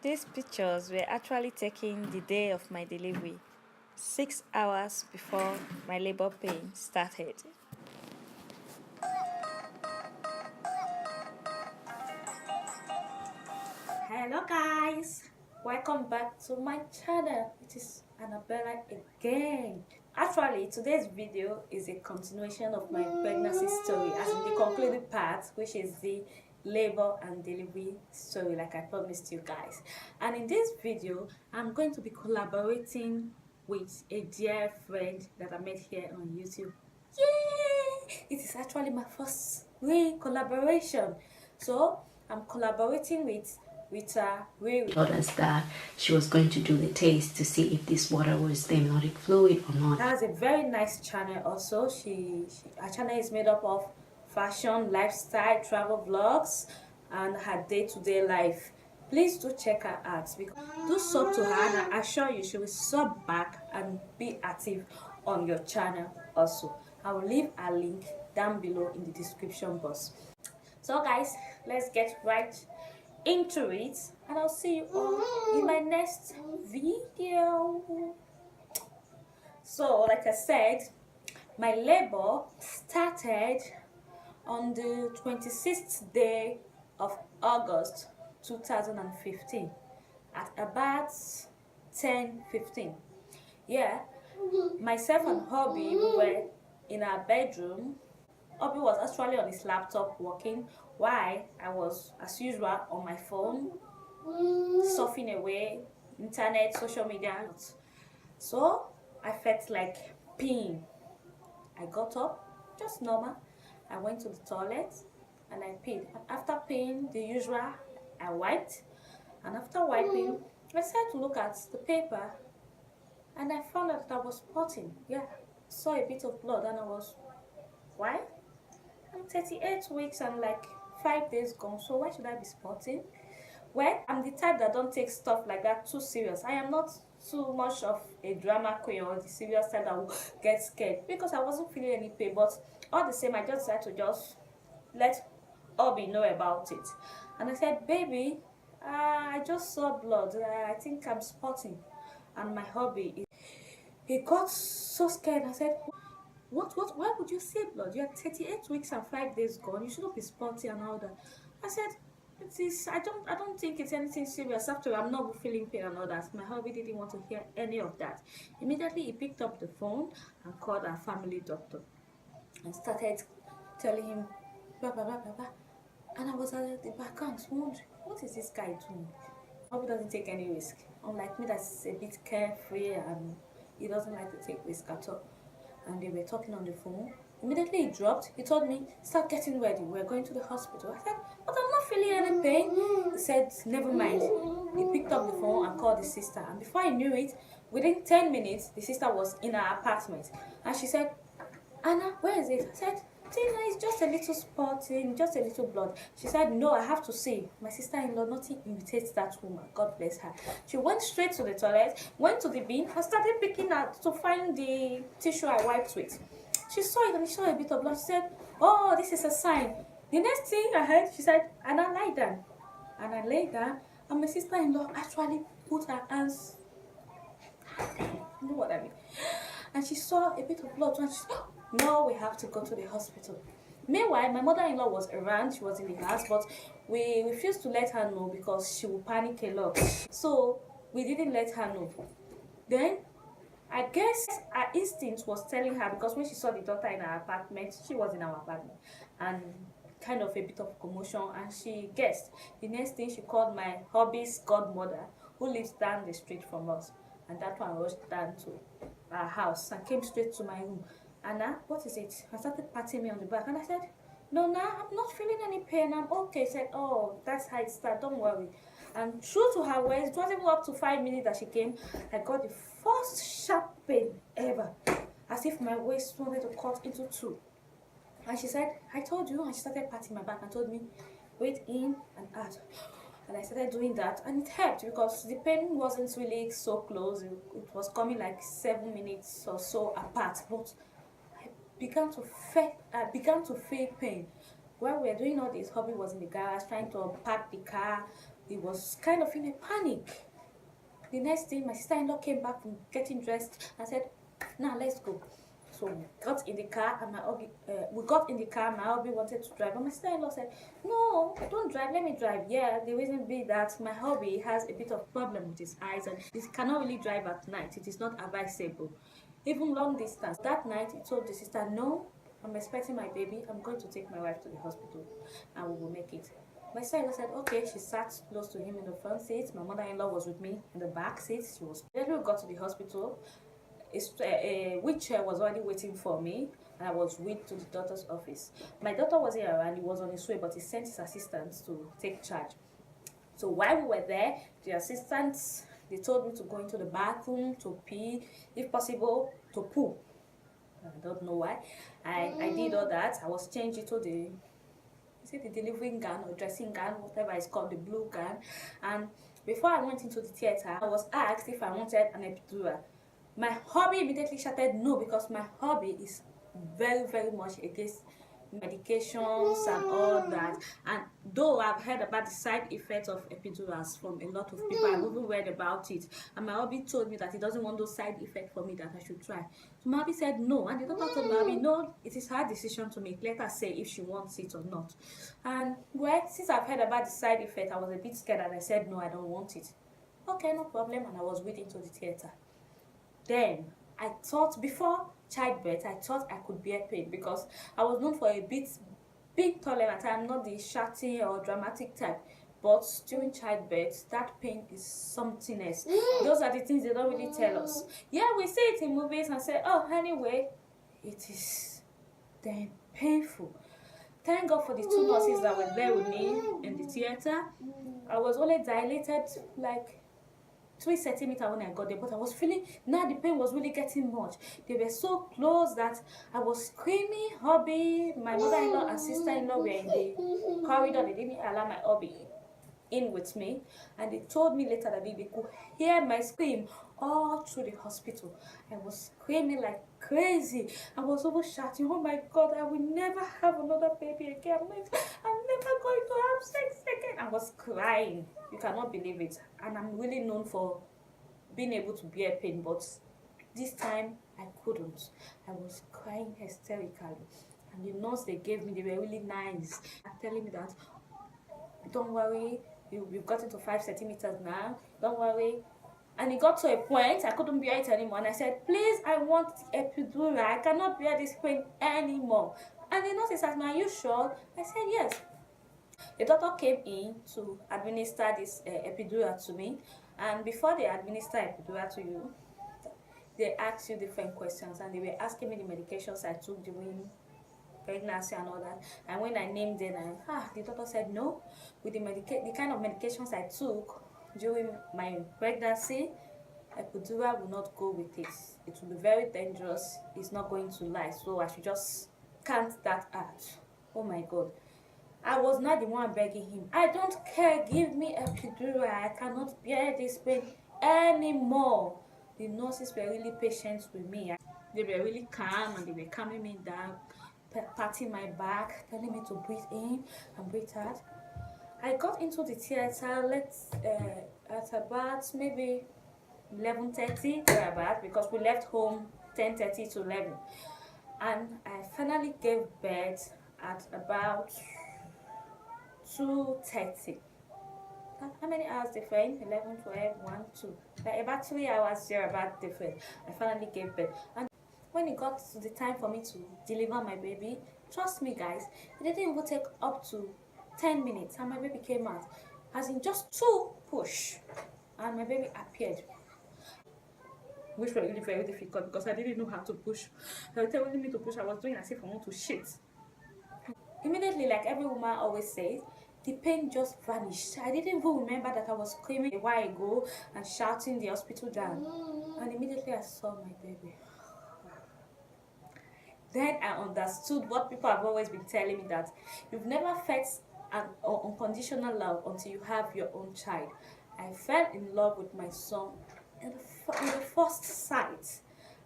These pictures were actually taken the day of my delivery, 6 hours before my labor pain started. Hello guys, welcome back to my channel. It is Annabella again. Actually, today's video is a continuation of my pregnancy story, as in the concluded part, which is the labor and delivery story, like I promised you guys. And in this video, I'm going to be collaborating with a dear friend that I met here on YouTube. Yay! It is actually my first real collaboration. So I'm collaborating with Ritariri. Told us that she was going to do the taste to see if this water was the amniotic fluid or not. Has a very nice channel also. Her channel is made up of fashion, lifestyle, travel vlogs, and her day-to-day life. Please do check her out. Do sub to her, and I assure you she will sub back and be active on your channel also. I will leave a link down below in the description box. So guys, let's get right into it, and I'll see you all in my next video. So like I said, my labor started on the 26th day of August 2015 at about 10:15. Yeah, myself and Hobby were in our bedroom. Hobby was actually on his laptop working while I was, as usual, on my phone, surfing away, internet, social media. So I felt like peeing. I got up, just normal. I went to the toilet and I peed. And after peeing, the usual, I wiped. And after wiping, I started to look at the paper and I found out that I was spotting. Yeah, saw a bit of blood and I was, why? I'm 38 weeks and like 5 days gone, so why should I be spotting? Well, I'm the type that don't take stuff like that too serious. I am not too much of a drama queen or the serious type that will get scared, because I wasn't feeling any pain. But all the same, I just decided to just let Obi know about it. And I said, baby, I just saw blood. I think I'm spotting. And my hubby, he got so scared. I said, what, why would you say blood? You're 38 weeks and 5 days gone. You shouldn't be spotting and all that. I said, it is, I don't think it's anything serious. After I'm not feeling pain and all that. My hubby didn't want to hear any of that. Immediately he picked up the phone and called our family doctor and started telling him blah blah blah blah blah. And I was at the back and wondering, what is this guy doing? Hubby doesn't take any risk. Unlike me, that's a bit carefree and he doesn't like to take risk at all. And they were talking on the phone. Immediately he dropped. He told me, start getting ready, we're going to the hospital. I said, but I'm not feeling any pain. He said, never mind. He picked up the phone and called his sister, and before I knew it, within 10 minutes the sister was in her apartment and she said, Anna, where is it? I said, Tina, it's just a little spotting, just a little blood. She said, no, I have to see. My sister-in-law, nothing irritates that woman. God bless her. She went straight to the toilet, went to the bin, and started picking out to find the tissue I wiped with. She saw it and she saw a bit of blood. She said, oh, this is a sign. The next thing I heard, she said, Anna, lie down. And I lay down, and my sister-in-law actually put her hands, you know what I mean? And she saw a bit of blood, and she said, oh, no, we have to go to the hospital. Meanwhile, my mother-in-law was around, she was in the house, but we refused to let her know because she would panic a lot. So we didn't let her know. Then I guess her instinct was telling her, because when she saw the daughter in her apartment, she was in our apartment, and kind of a bit of commotion, and she guessed. The next thing, she called my hubby's godmother, who lives down the street from us, and that one rushed down to our house and came straight to my room. Anna, what is it? I started patting me on the back and I said, no, I'm not feeling any pain, I'm okay. She said, oh, that's how it started, don't worry. And true to her words, it wasn't up to 5 minutes that she came, I got the first sharp pain ever, as if my waist wanted to cut into two. And she said, I told you. And she started patting my back and told me, breathe in and out. And I started doing that, and it helped because the pain wasn't really so close. It was coming like 7 minutes or so apart, but I began to feel pain. While we were doing all this, hubby was in the garage trying to unpack the car, he was kind of in a panic. The next day, my sister-in-law came back from getting dressed and said, "Now let's go." So we got in the car, and my hubby wanted to drive, but my sister-in-law said, "No, don't drive, let me drive." Yeah, the reason being that my hubby has a bit of problem with his eyes, and he cannot really drive at night. It is not advisable, even long distance. That night, he told the sister, "No, I'm expecting my baby. I'm going to take my wife to the hospital, and we will make it." My sister said, okay. She sat close to him in the front seat. My mother-in-law was with me in the back seat. Then we got to the hospital. A wheelchair was already waiting for me, and I was wheeled to the doctor's office. My daughter wasn't around. He was on his way, but he sent his assistants to take charge. So while we were there, the assistants, they told me to go into the bathroom to pee, if possible to poo. I don't know why. I did all that. I was changed into the delivering gown or dressing gown, whatever it's called, the blue gown. And before I went into the theater, I was asked if I wanted an epidural. My hubby immediately shouted no, because my hubby is very, very much against medications and all that. And though I've heard about the side effects of epidurals from a lot of people, I've even read about it, and my hubby told me that he doesn't want those side effects for me, that I should try. So my hubby said no, and the doctor told my hubby, no, it is her decision to make, let her say if she wants it or not. And well, since I've heard about the side effect, I was a bit scared, and I said no, I don't want it. Okay, no problem. And I was waiting to the theater. Then I thought, before childbirth, I thought I could bear pain, because I was known for a big tolerance. I'm not the shouting or dramatic type, but during childbirth, that pain is something else. Those are the things they don't really tell us. Yeah, we see it in movies and say, oh, anyway, it is then painful. Thank God for the two nurses that were there with me in the theater. I was only dilated like 3 centimeters when I got there, but I was feeling, now the pain was really getting much. They were so close that I was screaming. Hubby, my mother-in-law and sister-in-law were in the corridor. They didn't allow my hubby in with me, and they told me later that they could hear my scream all through the hospital. I was screaming like crazy. I was over shouting, oh my God, I will never have another baby again. I'm never going to have sex again. I was crying. You cannot believe it. And I'm really known for being able to bear pain, but this time I couldn't. I was crying hysterically. And the nurse they gave me, they were really nice, telling me that, don't worry, you've gotten to 5 centimeters now, don't worry. And it got to a point I couldn't bear it anymore, and I said, please, I want epidural. I cannot bear this pain anymore. And the nurse asked me, are you sure? I said yes. The doctor came in to administer this epidural to me, and before they administer epidural to you, they ask you different questions, and they were asking me the medications I took during pregnancy and all that. And when I named them, the doctor said no, with the kind of medications I took during my pregnancy, epidural will not go with it. It will be very dangerous. It's not going to last, so I should just count that out. Oh my God. I was not the one begging him, I don't care, give me epidural, I cannot bear this pain anymore. The nurses were really patient with me. They were really calm, and they were calming me down, patting my back, telling me to breathe in and breathe out. I got into the theater at about maybe 11:30 thereabout, because we left home 10:30 to 11, and I finally gave birth at about 2:30. How many hours different? 11, 12, 1, 2. Like about 3 hours there, about different. I finally gave birth. And when it got to the time for me to deliver my baby, trust me guys, it didn't even take up to 10 minutes, and my baby came out. As in just 2 push, and my baby appeared. Which were really very difficult, because I didn't know how to push. They were telling me to push. I was doing as if I want to shit. Immediately, like every woman always says, the pain just vanished. I didn't even remember that I was screaming a while ago and shouting the hospital down. And immediately I saw my baby. Then I understood what people have always been telling me, that you've never felt an unconditional love until you have your own child. I fell in love with my son in the first sight.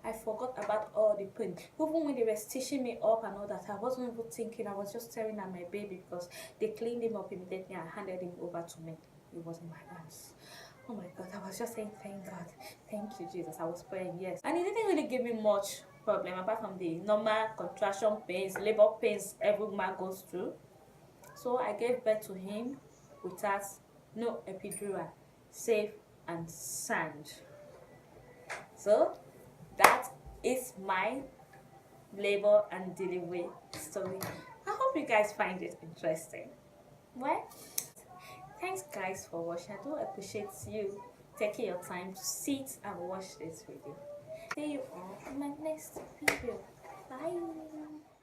I forgot about all the pain. Even when they were stitching me up and all that, I wasn't even thinking. I was just staring at my baby, because they cleaned him up immediately and handed him over to me. it was in my arms. Oh my God, I was just saying, thank God, thank you, Jesus. I was praying, yes. And it didn't really give me much problem apart from the normal contraction pains, labor pains every woman goes through. So I gave birth to him without no epidural, safe and sound. So that is my labor and delivery story. I hope you guys find it interesting. Well, thanks guys for watching. I do appreciate you taking your time to sit and watch this video. See you all in my next video. Bye.